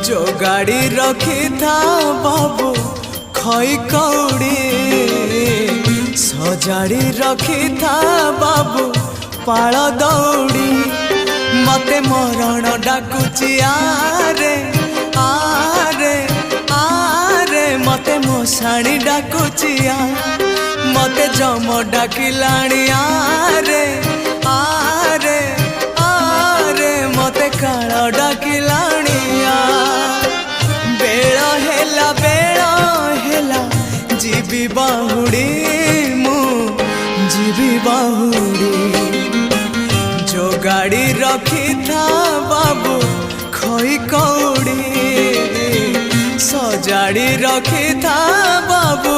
जो गाड़ी रखी था बाबू खई कौड़ी सजाड़ी रखी था बाबू पाल दौड़ी मते मरण डाकुची आरे आरे आरे मते मशाणी डाकुची मते जम डाकिलाणी आरे आरे आरे मते काल डाकिलाणी बेल हेला जीवी बाहुड़ी मु जीवी बाहुड़ी जो गाड़ी रखी था बाबू खई कौड़ी सजाड़ी रखी था बाबू